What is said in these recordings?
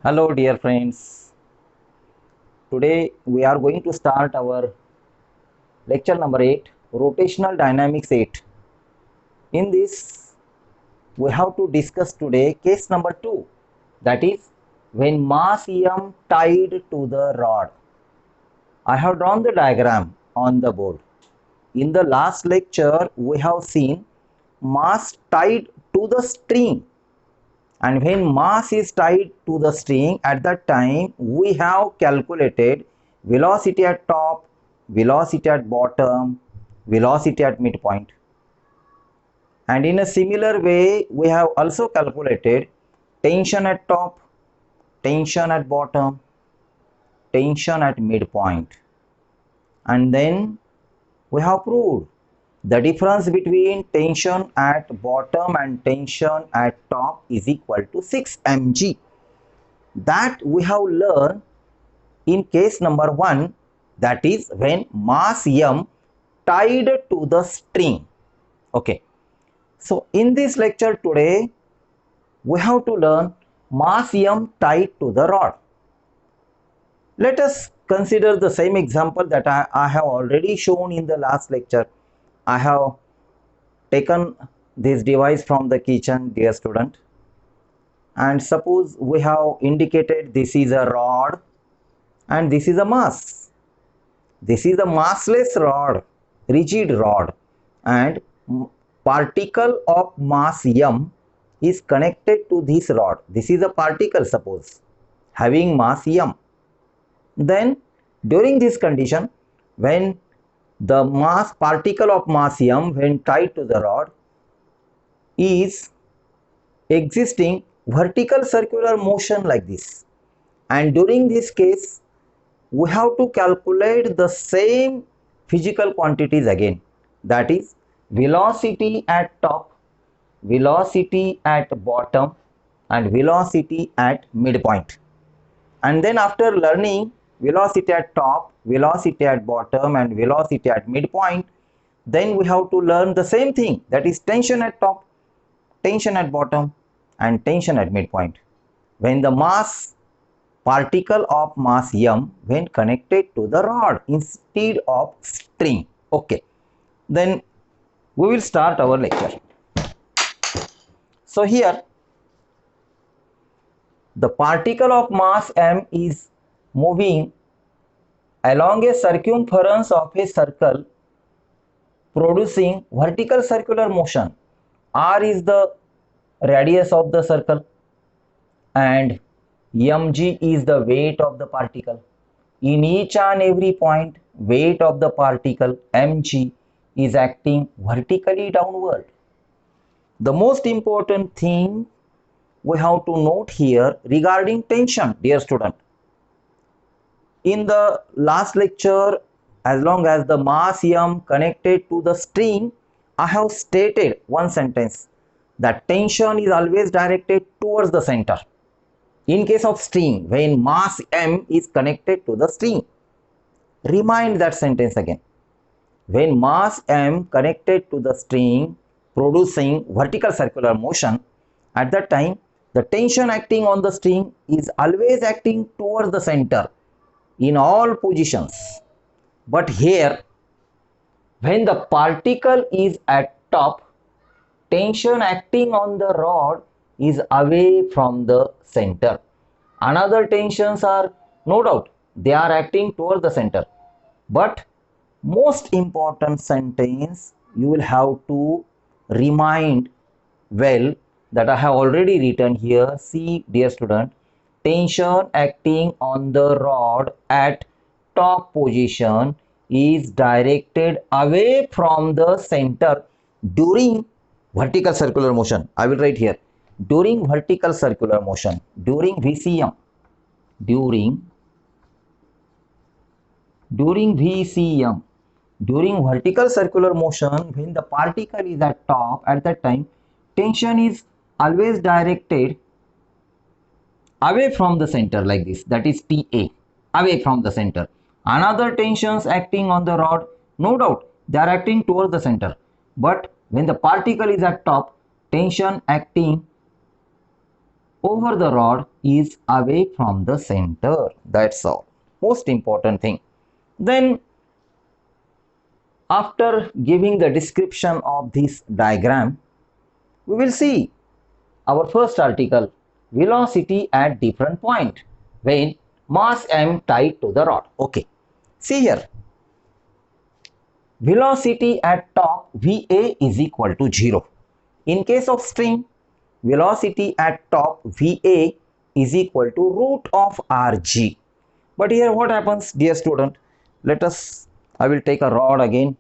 Hello, dear friends. Today we are going to start our lecture number 8, Rotational Dynamics 8. In this, we have to discuss today case number 2, that is, when mass M tied to the rod. I have drawn the diagram on the board. In the last lecture, we have seen mass tied to the string. And when mass is tied to the string, at that time we have calculated velocity at top, velocity at bottom, velocity at midpoint. And in a similar way, we have also calculated tension at top, tension at bottom, tension at midpoint. And then we have proved the difference between tension at bottom and tension at top is equal to 6 mg. That we have learned in case number 1, that is when mass M tied to the string. Okay, so in this lecture today we have to learn mass M tied to the rod. Let us consider the same example that I have already shown in the last lecture. I have taken this device from the kitchen, dear student, and suppose we have indicated this is a rod and this is a mass. This is a massless rod, rigid rod, and particle of mass M is connected to this rod. This is a particle, suppose, having mass M. Then during this condition, when the particle of mass M when tied to the rod is existing vertical circular motion like this, and during this case we have to calculate the same physical quantities again, that is velocity at top, velocity at bottom, and velocity at midpoint. And then after learning velocity at top, velocity at bottom, and velocity at midpoint, then we have to learn the same thing, that is tension at top, tension at bottom, and tension at midpoint when the particle of mass M when connected to the rod instead of string. Okay, then we will start our lecture. So here the particle of mass M is moving along a circumference of a circle producing vertical circular motion. R is the radius of the circle and mg is the weight of the particle. In each and every point, weight of the particle mg is acting vertically downward. The most important thing we have to note here regarding tension, dear student. In the last lecture, as long as the mass M connected to the string, I have stated one sentence, that tension is always directed towards the center. In case of string, when mass M is connected to the string, remind that sentence again. When mass M connected to the string producing vertical circular motion, at that time the tension acting on the string is always acting towards the center in all positions. But here, when the particle is at top, tension acting on the rod is away from the center. Another tensions are, no doubt, they are acting toward the center. But most important sentence you will have to remind well, that I have already written here. See, dear student, tension acting on the rod at top position is directed away from the center during vertical circular motion. I will write here, during vertical circular motion, during VCM, during VCM, during vertical circular motion, when the particle is at top, at that time tension is always directed away from the center like this, that is TA, away from the center. Another tensions acting on the rod, no doubt they are acting towards the center, but when the particle is at top, tension acting over the rod is away from the center. That's all. Most important thing. Then after giving the description of this diagram, we will see our first article, velocity at different point when mass m tied to the rod. Okay, see here, velocity at top Va is equal to 0. In case of string, velocity at top Va is equal to root of Rg. But here what happens, dear student? I will take a rod again.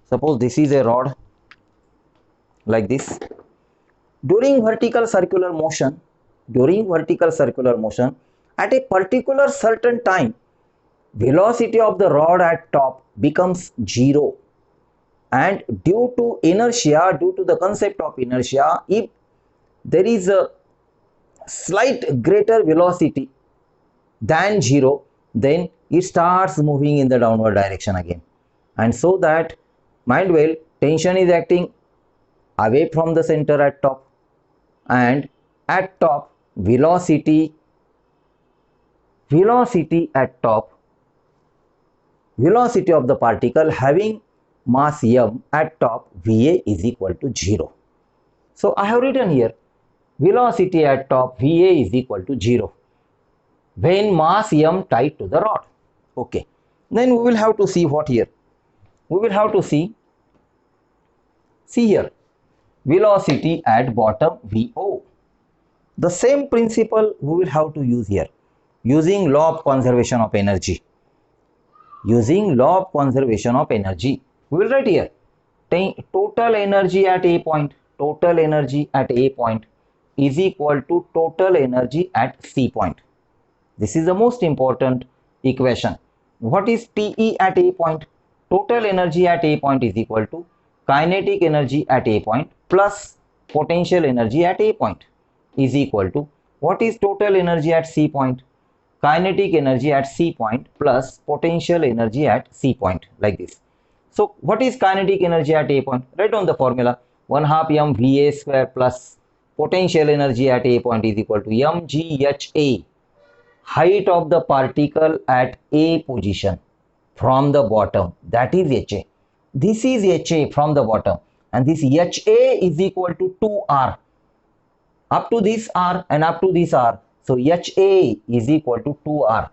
Suppose this is a rod like this. During vertical circular motion, at a particular certain time, velocity of the rod at top becomes 0. And due to inertia, due to the concept of inertia, if there is a slight greater velocity than 0, then it starts moving in the downward direction again. And so that, mind well, tension is acting away from the center at top, and at top velocity at top, velocity of the particle having mass m at top Va is equal to 0. So I have written here velocity at top Va is equal to 0 when mass m tied to the rod. Okay, then we will have to see what here. We will have to see here, velocity at bottom Vo. The same principle we will have to use here, using law of conservation of energy. We will write here total energy at a point, is equal to total energy at C point. This is the most important equation. What is TE at a point? Total energy at a point is equal to kinetic energy at a point plus potential energy at a point is equal to, what is total energy at C point? Kinetic energy at C point plus potential energy at C point, like this. So what is kinetic energy at a point? Write down the formula, 1/2 mVa square plus potential energy at a point is equal to mgha, height of the particle at a position from the bottom, that is Ha. This is Ha from the bottom, and this Ha is equal to 2r, up to this r and up to this r. So Ha is equal to 2r.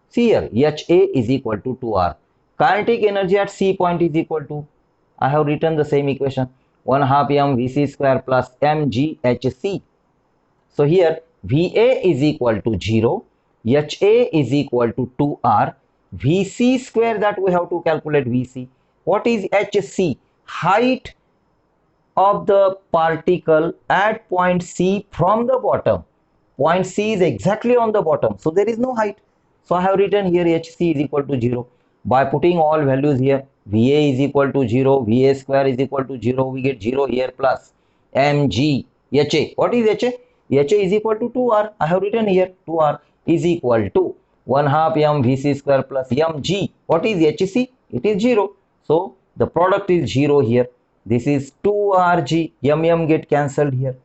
See here, Ha is equal to 2r. Kinetic energy at C point is equal to, I have written the same equation, 1/2 mVc square plus mghc. So here Va is equal to 0, Ha is equal to 2r, Vc square, that we have to calculate Vc. What is Hc? Height of the particle at point C from the bottom. Point C is exactly on the bottom, so there is no height. So I have written here Hc is equal to 0. By putting all values here, Va is equal to 0, Va square is equal to 0, we get 0 here, plus mg Ha. What is Ha? Ha is equal to 2r. I have written here 2r is equal to 1/2 mVc square plus mg. What is Hc? It is 0. So the product is 0 here. This is 2rg, m get cancelled here,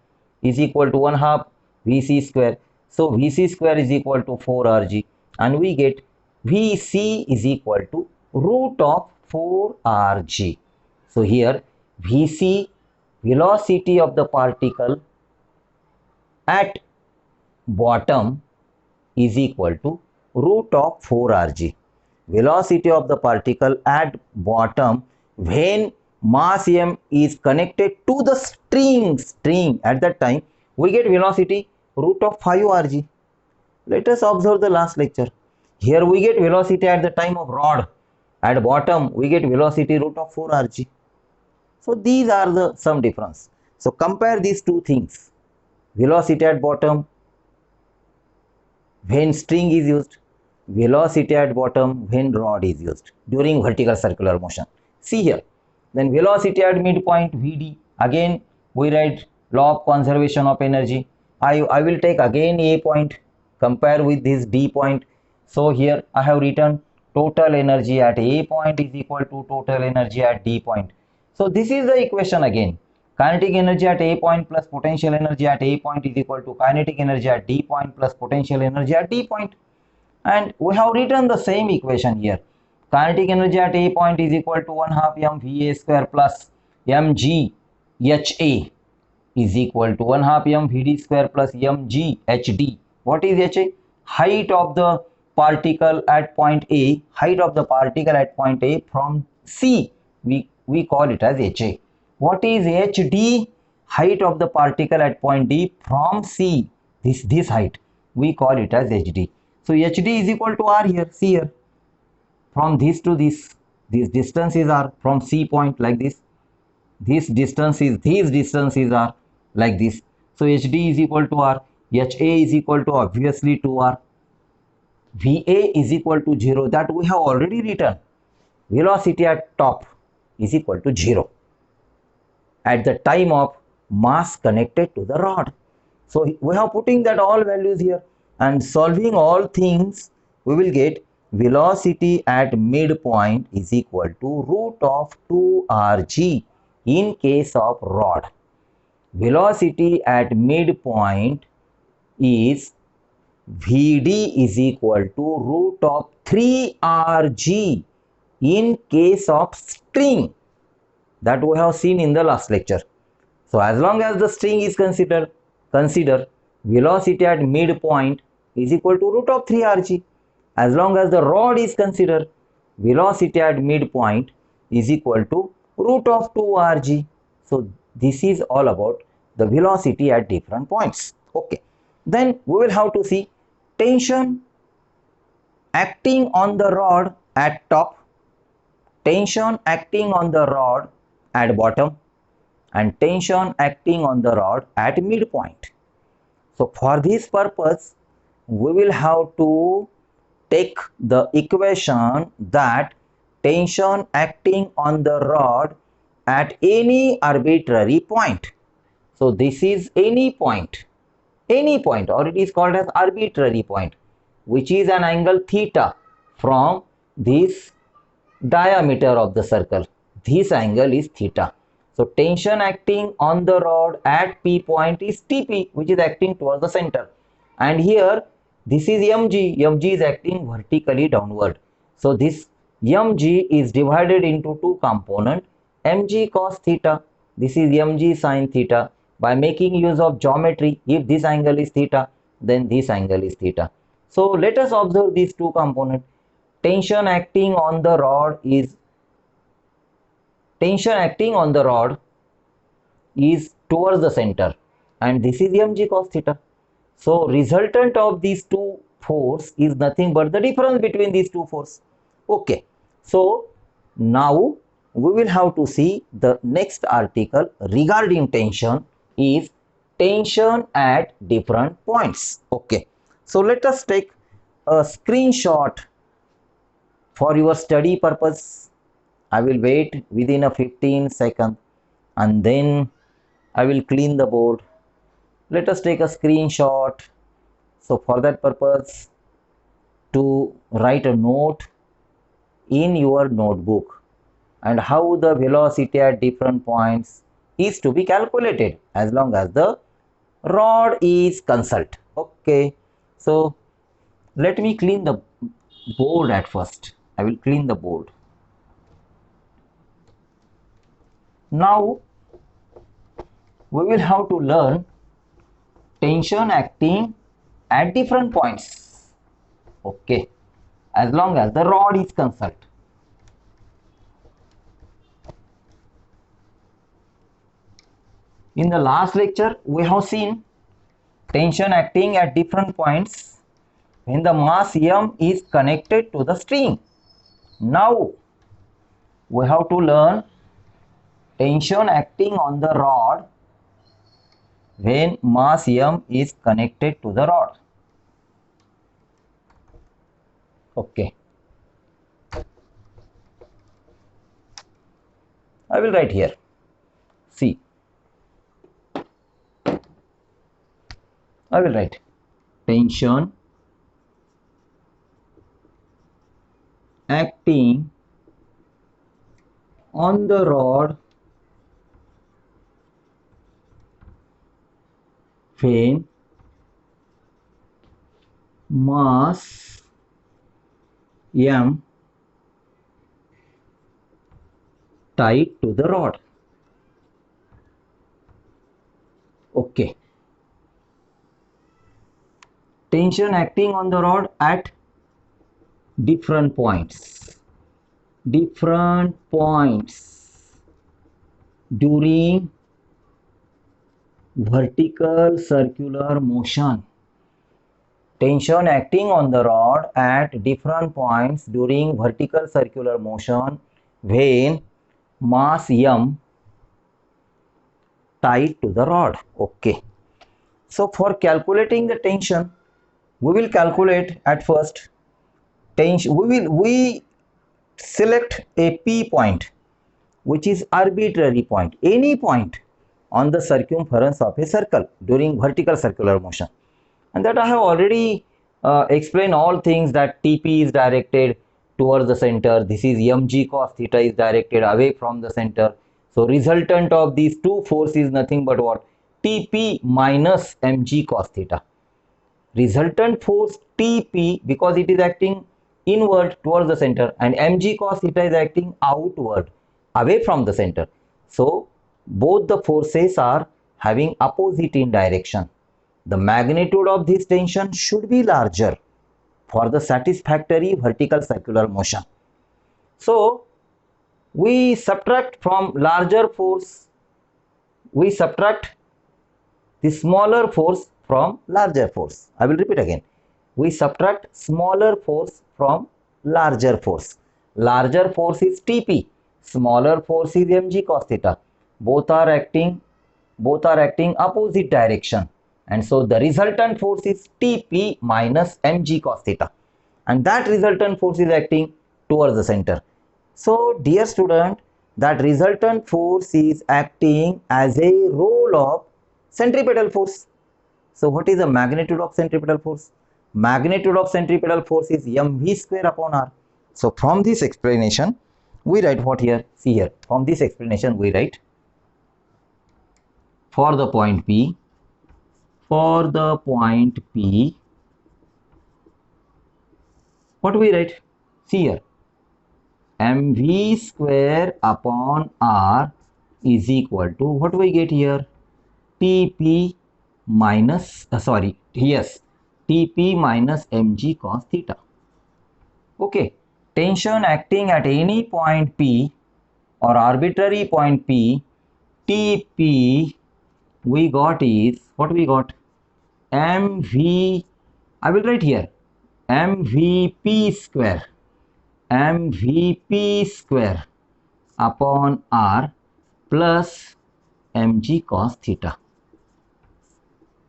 is equal to 1/2 Vc square. So Vc square is equal to 4rg, and we get Vc is equal to root of 4rg. So here Vc, velocity of the particle at bottom, is equal to root of 4rg. Velocity of the particle at bottom when mass m is connected to the string at that time, we get velocity root of 5rg. Let us observe the last lecture. Here we get velocity at the time of rod, at bottom we get velocity root of 4rg. So these are the some difference. So compare these two things, velocity at bottom when string is used, velocity at bottom when rod is used during vertical circular motion. See here, then velocity at midpoint Vd, again we write law of conservation of energy. I will take again A point, compare with this D point. So here I have written total energy at A point is equal to total energy at D point. So this is the equation again. Kinetic energy at A point plus potential energy at A point is equal to kinetic energy at D point plus potential energy at D point. And we have written the same equation here. Kinetic energy at A point is equal to 1/2 mVA square plus mg HA is equal to 1/2 mVd square plus mg HD. What is HA? Height of the particle at point A. Height of the particle at point A from C. We call it as HA. What is HD? Height of the particle at point D from C. This height. We call it as HD. So HD is equal to R here. See here. From this to this. These distances are from C point like this. These distances are like this. So HD is equal to R. HA is equal to obviously 2R. VA is equal to 0. That we have already written. Velocity at top is equal to 0 at the time of mass connected to the rod. So we have putting that all values here and solving all things, we will get velocity at midpoint is equal to root of 2rg in case of rod. Velocity at midpoint is Vd is equal to root of 3rg in case of string, that we have seen in the last lecture. So as long as the string is consider velocity at midpoint is equal to root of 3rg. As long as the rod is considered, velocity at midpoint is equal to root of 2rg. So this is all about the velocity at different points. Okay. Then we will have to see tension acting on the rod at top, tension acting on the rod at bottom, and tension acting on the rod at midpoint. So for this purpose, we will have to take the equation that tension acting on the rod at any arbitrary point. So this is any point, or it is called as arbitrary point, which is an angle theta from this diameter of the circle. This angle is theta. So tension acting on the rod at P point is Tp, which is acting towards the center. And here this is mg. Mg is acting vertically downward. So this mg is divided into two components, mg cos theta. This is mg sin theta. By making use of geometry, if this angle is theta, then this angle is theta. So let us observe these two components. Tension acting on the rod is towards the center, and this is mg cos theta. So resultant of these two force is nothing but the difference between these two forces. Okay, so now we will have to see the next article regarding tension is tension at different points. Okay, so let us take a screenshot for your study purpose. I will wait within a 15 seconds and then I will clean the board. Let us take a screenshot. So for that purpose, to write a note in your notebook and how the velocity at different points is to be calculated as long as the rod is consult. Okay, so let me clean the board at first. I will clean the board. Now we will have to learn tension acting at different points. Okay, as long as the rod is consult. In the last lecture, we have seen tension acting at different points when the mass m is connected to the string. Now we have to learn tension acting on the rod when mass m is connected to the rod. Okay, I will write here. See, I will write tension acting on the rod when mass m tied to the rod. Okay. Tension acting on the rod at different points during vertical circular motion. Tension acting on the rod at different points during vertical circular motion when mass m tied to the rod. Okay. So for calculating the tension, we will calculate at first tension. We select a P point, which is arbitrary point, any point on the circumference of a circle during vertical circular motion. And that I have already explained all things, that TP is directed towards the center. This is mg cos theta is directed away from the center. So resultant of these two forces is nothing but what? TP minus mg cos theta. Resultant force TP, because it is acting inward towards the center, and mg cos theta is acting outward away from the center. So both the forces are having opposite in direction. The magnitude of this tension should be larger for the satisfactory vertical circular motion. So we subtract from larger force, we subtract the smaller force from larger force. I will repeat again. We subtract smaller force from larger force. Larger force is TP, smaller force is mg cos theta. Both are acting opposite direction, and so the resultant force is TP minus mg cos theta, and that resultant force is acting towards the center. So dear student, that resultant force is acting as a role of centripetal force. So what is the magnitude of centripetal force? Magnitude of centripetal force is mv square upon r. So from this explanation we write what here? See here, from this explanation we write, for the point P, what we write? See here, mv square upon r is equal to, what we get here? TP minus TP minus mg cos theta. Okay, tension acting at any point P or arbitrary point P, TP we got is, what we got? mv, I will write here, mvp square upon r plus mg cos theta.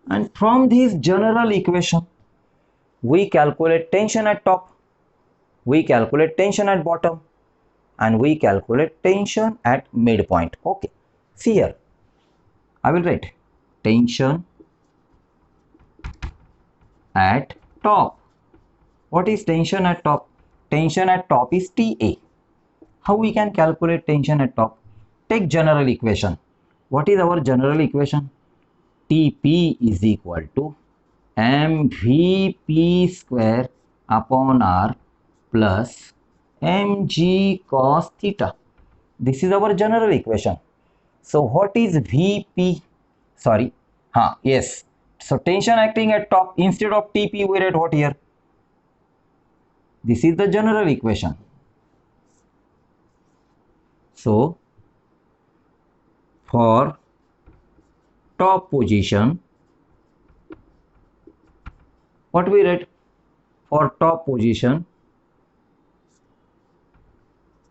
And from this general equation we calculate tension at top, we calculate tension at bottom, and we calculate tension at midpoint. Okay, see here, I will write tension at top. What is tension at top? Tension at top is TA. How we can calculate tension at top? Take general equation. What is our general equation? TP is equal to mvp square upon r plus mg cos theta. This is our general equation. So what is VP? Yes. So tension acting at top, instead of TP we write what here? This is the general equation. So for top position, what we write? For top position,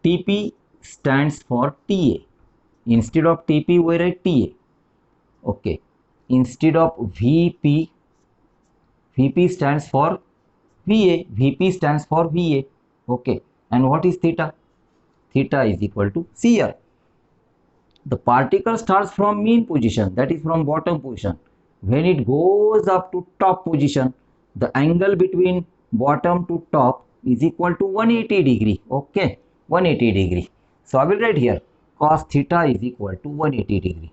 TP stands for TA. Instead of TP we write TA. Okay, instead of VP, VP stands for VA, VP stands for VA. Okay, and what is theta? Theta is equal to, see here, the particle starts from mean position, that is from bottom position. When it goes up to top position, the angle between bottom to top is equal to 180 degree. Okay, 180 degree. So I will write here cos theta is equal to 180 degree.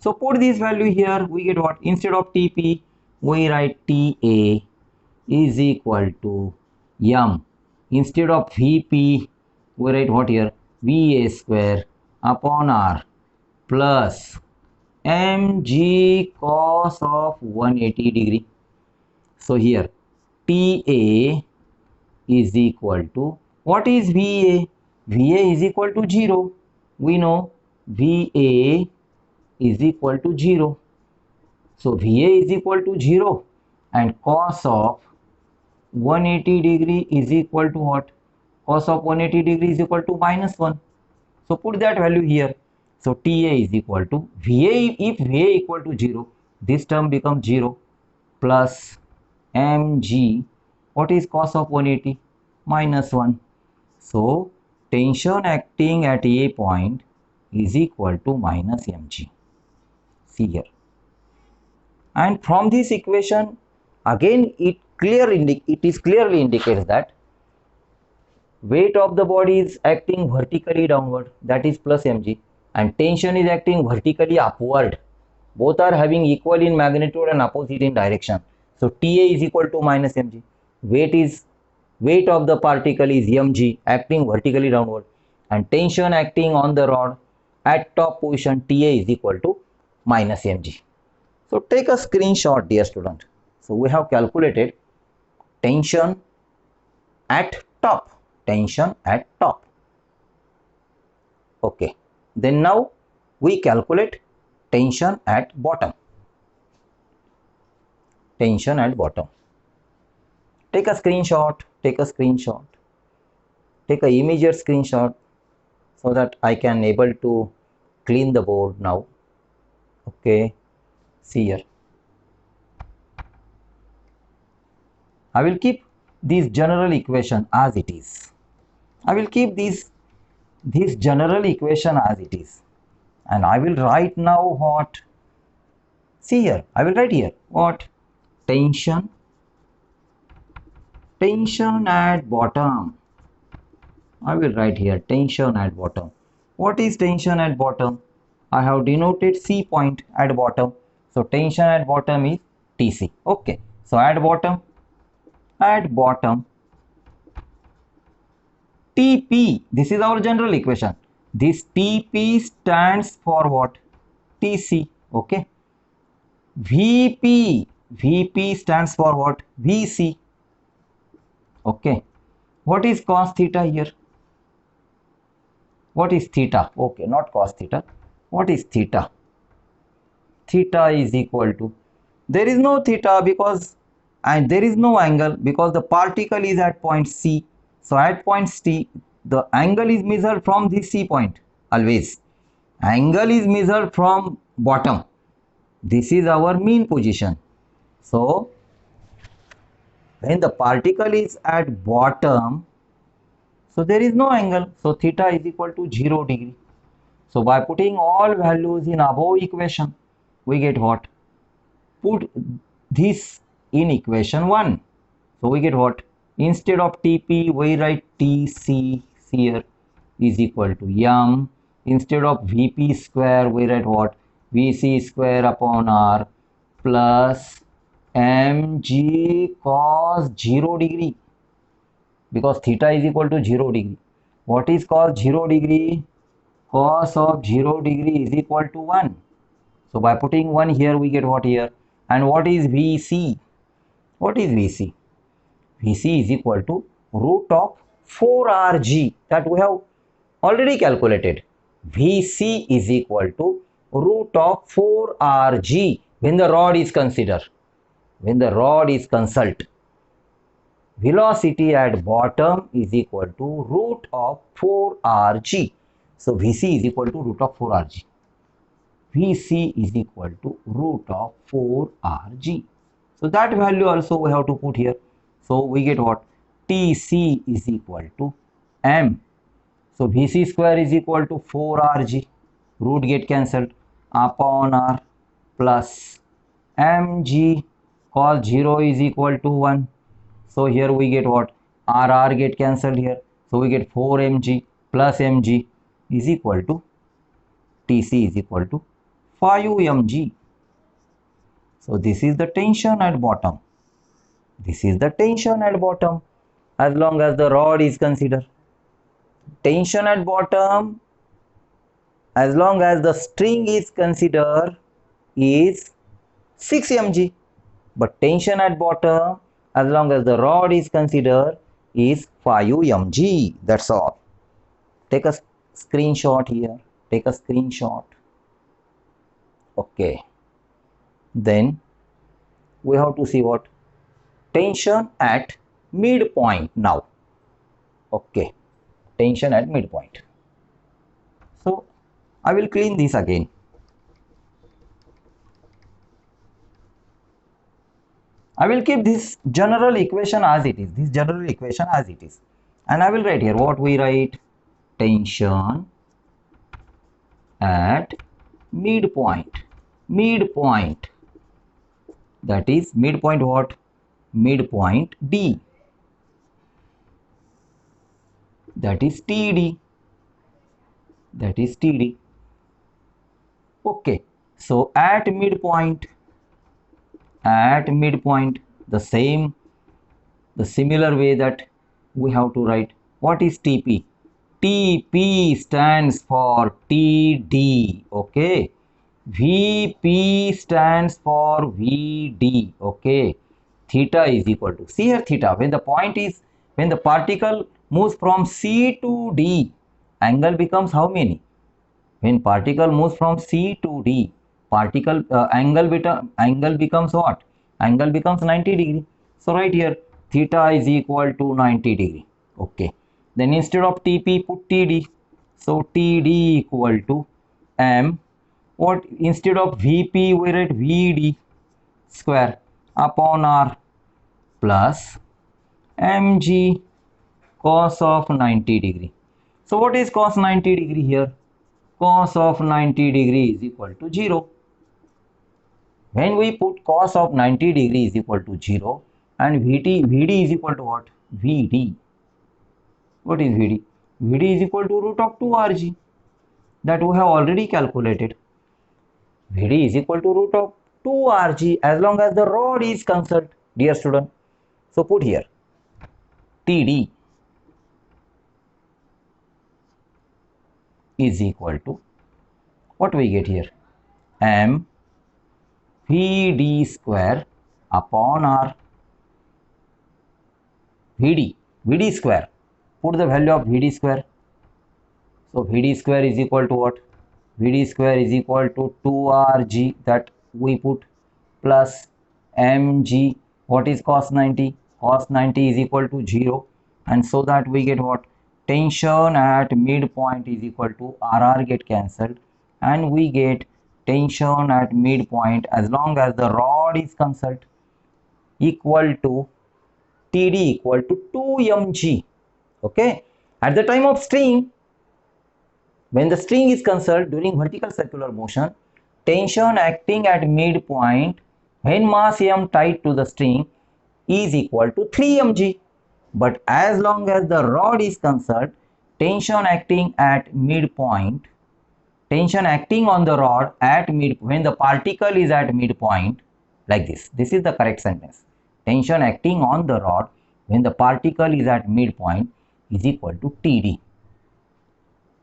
So put this value here, we get what? Instead of Tp, we write Ta is equal to m. Instead of Vp, we write what here? Va square upon r plus mg cos of 180 degree. So here Ta is equal to, what is Va? Va is equal to 0. We know Va is equal to 0. So Va is equal to 0 and cos of 180 degree is equal to what? Cos of 180 degree is equal to -1. So put that value here. So Ta is equal to Va, if Va equal to 0, this term becomes 0 plus mg, what is cos of 180? -1. So tension acting at A point is equal to minus mg. See here. And from this equation, again it is clearly indicates that weight of the body is acting vertically downward, that is plus mg, and tension is acting vertically upward. Both are having equal in magnitude and opposite in direction. So Ta is equal to minus mg. Weight of the particle is mg, acting vertically downward, and tension acting on the rod at top position Ta is equal to minus mg. So take a screenshot, dear student. So we have calculated tension at top. Tension at top. Okay. Then now we calculate tension at bottom. Tension at bottom. Take a screenshot. Take a screenshot. Take a immediate screenshot so that I can able to clean the board now. Okay. See here. I will keep this general equation as it is. I will keep this general equation as it is. And I will write now what? See here. I will write here what? Tension at bottom. I will write here tension at bottom. What is tension at bottom? I have denoted C point at bottom. So tension at bottom is Tc. Okay. So at bottom Tp, this is our general equation. This Tp stands for what? Tc. Okay. Vp stands for what? Vc. Okay. What is cos theta here? What is theta? Okay, not cos theta. What is theta? Theta is equal to, there is no theta because, and there is no angle because the particle is at point C. So at point C, the angle is measured from this C point always. Angle is measured from bottom. This is our mean position. So when the particle is at bottom, so there is no angle. So theta is equal to 0 degree. So by putting all values in above equation, we get what? Put this in equation 1. So we get what? Instead of Tp, we write Tc here is equal to m. Instead of Vp square, we write what? Vc square upon r plus mg cos 0 degree. Because theta is equal to 0 degree. What is cos 0 degree? Cos of 0 degree is equal to 1. So by putting 1 here, we get what here? And what is Vc? What is Vc? Vc is equal to root of 4rg that we have already calculated. Vc is equal to root of 4rg when the rod is considered. When the rod is consult. Velocity at bottom is equal to root of 4rg. So Vc is equal to root of 4rg. Vc is equal to root of 4rg. So that value also we have to put here. So we get what? Tc is equal to m. So Vc square is equal to 4rg. Root get cancelled upon r plus mg cos 0 is equal to 1. So here we get what? R get cancelled here. So we get 4mg plus mg is equal to Tc is equal to 5 mg. So this is the tension at bottom. This is the tension at bottom as long as the rod is considered. Tension at bottom as long as the string is considered is 6 mg. But tension at bottom as long as the rod is considered is 5 mg. That's all. Take a screenshot here. Take a screenshot. Okay. Then we have to see what? Tension at midpoint now. Okay. Tension at midpoint. So I will clean this again. I will keep this general equation as it is. This general equation as it is. And I will write here what we write. Tension at midpoint. Midpoint. That is midpoint what? Midpoint D. That is TD. That is TD. Okay. So at midpoint, the similar way that we have to write what is TP. TP stands for TD. Okay. VP stands for VD. Okay. Theta is equal to, see here theta, when the particle moves from C to D, angle becomes how many? When particle moves from C to D, angle becomes what? Angle becomes 90 degree. So right here theta is equal to 90 degree. Okay. Then instead of TP put TD. So TD equal to M. What? Instead of VP we write VD square upon R plus mg cos of 90 degree. So what is cos 90 degree here? Cos of 90 degree is equal to 0. When we put cos of 90 degree is equal to 0 and VD is equal to what? VD. What is VD? VD is equal to root of 2rg that we have already calculated. VD is equal to root of 2rg as long as the rod is concerned, dear student. So put here TD is equal to what we get here? M VD square upon R. VD square. Put the value of VD square. So VD square is equal to what? VD square is equal to 2rg that we put plus mg. What is cos 90? Cos 90 is equal to 0, and so that we get what? Tension at midpoint is equal to RR get cancelled, and we get tension at midpoint as long as the rod is concerned equal to TD equal to 2 mg. Okay. At the time of string, when the string is concerned during vertical circular motion, tension acting at midpoint when mass m tied to the string is equal to 3 mg. But as long as the rod is concerned, tension acting at midpoint, tension acting on the rod at when the particle is at midpoint, like this. This is the correct sentence. Tension acting on the rod when the particle is at midpoint is equal to TD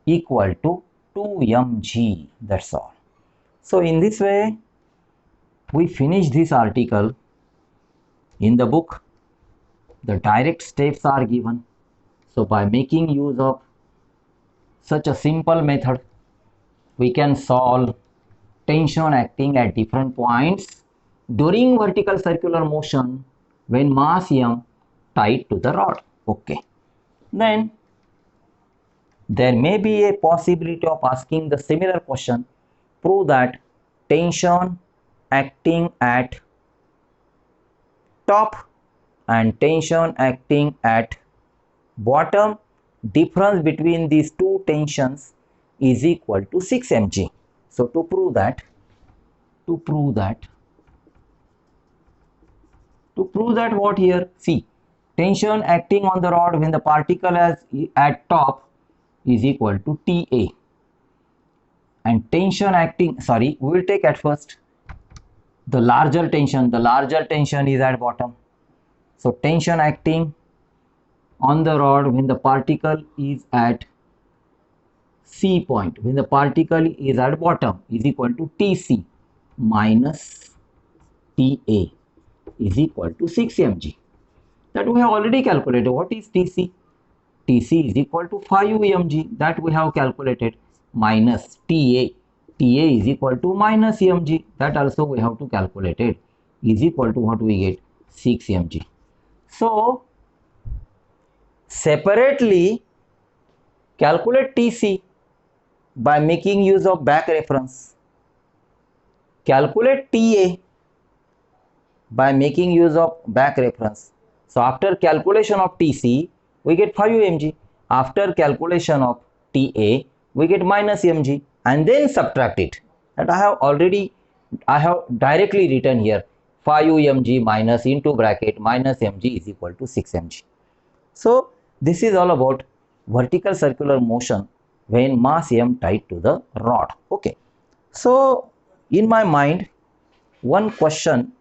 equal to 2 mg. That's all. So in this way we finish this article. In the book the direct steps are given. So by making use of such a simple method, we can solve tension acting at different points during vertical circular motion when mass m tied to the rod. Okay. Then there may be a possibility of asking the similar question. Prove that tension acting at top and tension acting at bottom, difference between these two tensions is equal to 6 mg. So to prove that what here? See, tension acting on the rod when the particle is at top is equal to TA. and tension acting, sorry, we will take at first the larger tension. The larger tension is at bottom. So tension acting on the rod when the particle is at C point, when the particle is at bottom, is equal to Tc minus Ta is equal to 6 mg. That we have already calculated. What is Tc? Tc is equal to 5 mg, that we have calculated, minus Ta. Ta is equal to minus mg, that also we have to calculate it, is equal to what we get, 6 mg. So separately calculate Tc by making use of back reference. Calculate Ta by making use of back reference. So after calculation of Tc, we get 5 mg. After calculation of Ta, we get minus mg, and then subtract it. And I have directly written here 5 mg minus into bracket minus mg is equal to 6 mg. So this is all about vertical circular motion when mass m tied to the rod. Okay. So in my mind, one question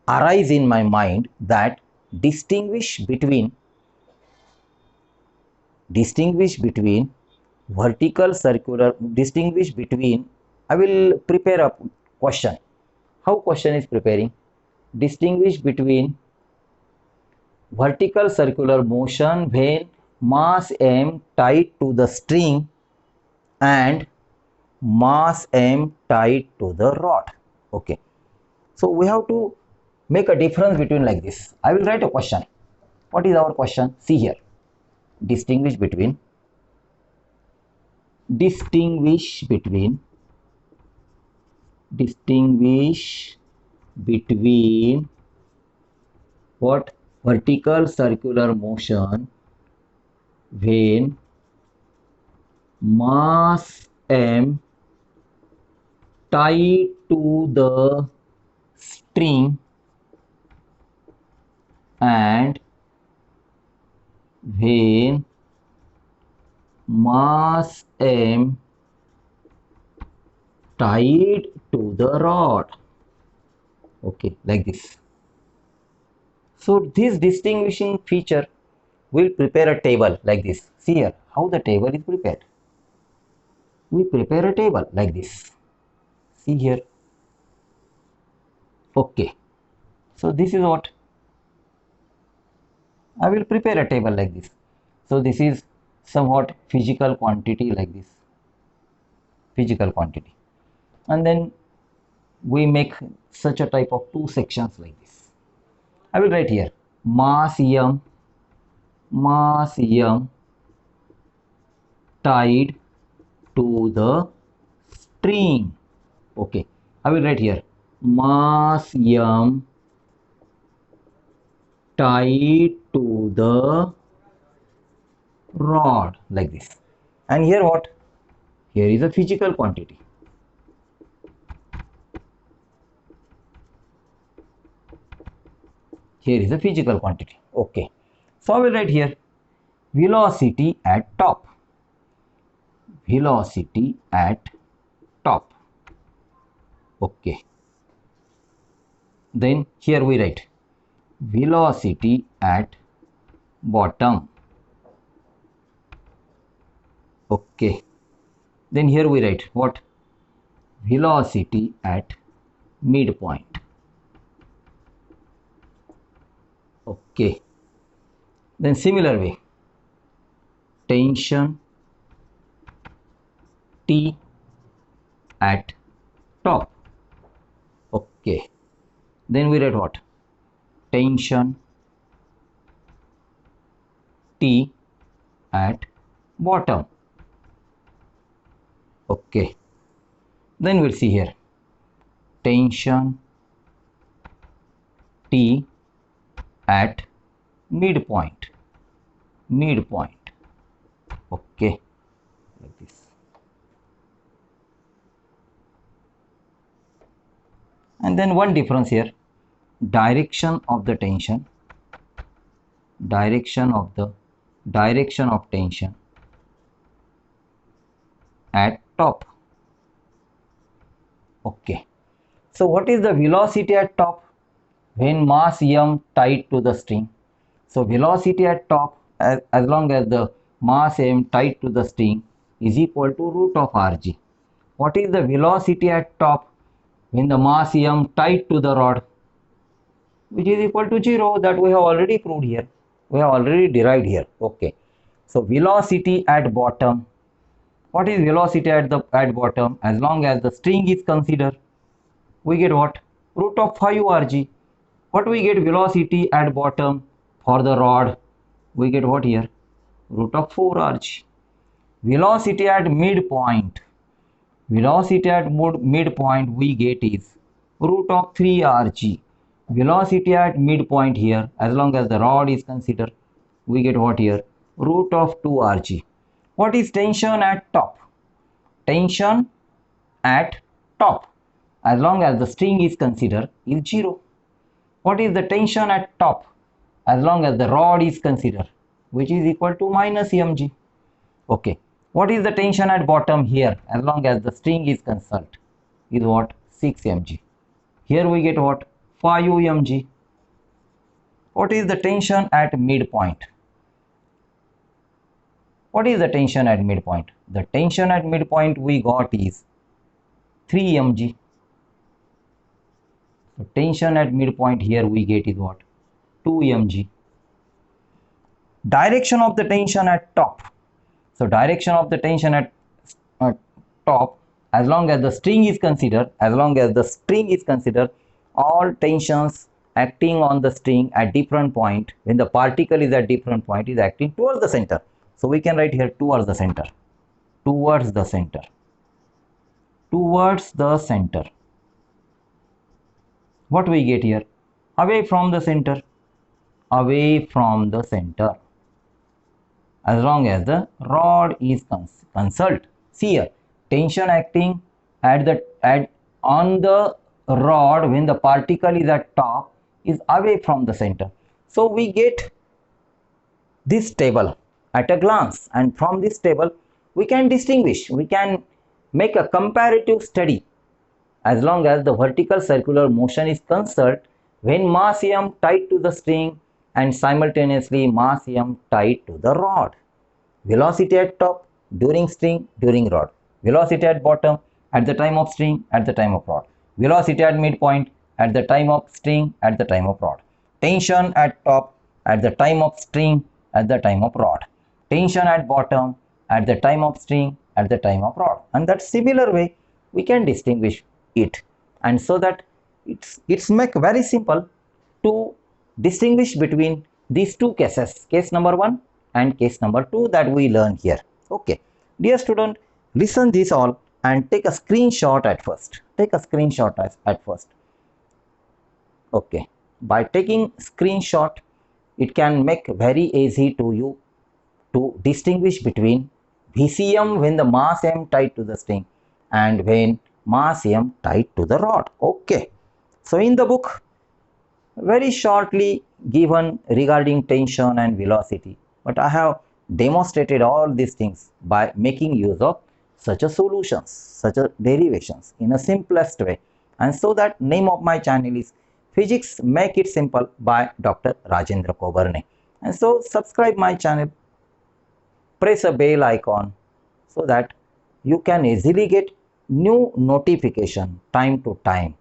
arise in my mind, that distinguish between vertical circular, distinguish between, I will prepare a question. How question is preparing? Distinguish between vertical circular motion when mass m tied to the string and mass m tied to the rod. Okay. So we have to make a difference between like this. I will write a question. What is our question? See here. Distinguish between what? Vertical circular motion when mass m tied to the string and when mass m tied to the rod. Okay, like this. So this distinguishing feature will prepare a table like this. See here how the table is prepared. We prepare a table like this. See here. Okay. So this is what I will prepare a table like this. So this is somewhat physical quantity like this. Physical quantity. And then we make such a type of two sections like this. I will write here mass m tied to the string. Okay, I will write here mass m tied to the rod like this. And here what? Here is a physical quantity. Here is a physical quantity. Okay. So I will write here velocity at top. Velocity at top. Okay. Then here we write velocity at bottom. Okay. Then here we write what? Velocity at midpoint. Okay. Then similar way, tension T at top. Okay. Then we write what? Tension T at bottom. Okay. Then we'll see here tension T at midpoint. Okay, like this. And then one difference here, direction of tension at top. Okay. So what is the velocity at top when mass m tied to the string? So velocity at top, as long as the mass m tied to the string, is equal to root of rg. What is the velocity at top when the mass m tied to the rod? Which is equal to 0. That we have already proved here. We have already derived here. Okay. So velocity at bottom. What is velocity at bottom? As long as the string is considered, we get what? Root of 5 rg. What we get velocity at bottom for the rod? We get what here? Root of 4 rg. Velocity at midpoint. Velocity at midpoint we get is root of 3 rg. Velocity at midpoint here, as long as the rod is considered, we get what here? Root of 2 rg. What is tension at top? Tension at top, as long as the string is considered, is 0. What is the tension at top, as long as the rod is considered, which is equal to minus mg. Okay. What is the tension at bottom here, as long as the string is considered, is what? 6 mg. Here we get what? 5 mg. What is the tension at midpoint? What is the tension at midpoint? The tension at midpoint we got is 3 mg. So tension at midpoint here we get is what? 2 mg. Direction of the tension at top. So direction of the tension at top, as long as the string is considered, all tensions acting on the string at different point, when the particle is at different point, is acting towards the center. So we can write here towards the center. Towards the center. Towards the center. What we get here? Away from the center. Away from the center. As long as the rod is consulted. See here, tension acting on the rod when the particle is at top is away from the center. So we get this table at a glance, and from this table we can distinguish, we can make a comparative study. As long as the vertical circular motion is concerned, when mass m tied to the string and simultaneously mass m tied to the rod. Velocity at top during string, during rod. Velocity at bottom at the time of string, at the time of rod. Velocity at midpoint at the time of string, at the time of rod. Tension at top at the time of string, at the time of rod. Tension at bottom at the time of string, at the time of rod. And that similar way we can distinguish it. And so that it's make very simple to distinguish between these two cases, case number 1 and case number 2 that we learn here. Okay. Dear student, listen this all and take a screenshot at first. Take a screenshot at first. Okay. By taking screenshot, it can make very easy to you to distinguish between VCM when the mass m tied to the string and when mass m tied to the rod. Okay. So in the book, very shortly given regarding tension and velocity, but I have demonstrated all these things by making use of such a solutions, such a derivations in a simplest way. And so that name of my channel is Physics Make It Simple by Dr. Rajendra Kobarne. And so subscribe my channel, press a bell icon so that you can easily get new notification time to time.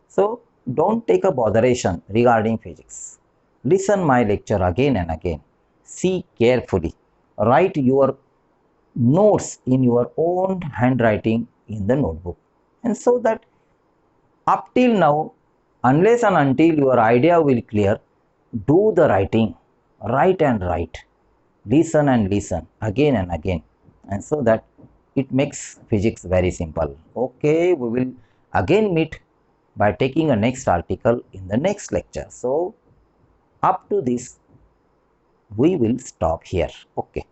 So don't take a botheration regarding physics. Listen my lecture again and again. See carefully. Write your notes in your own handwriting in the notebook. And so that up till now, unless and until your idea will clear, do the writing. Write and write. Listen and listen again and again. And so that it makes physics very simple. Okay, we will again meet by taking a next article in the next lecture. So up to this, we will stop here. Okay.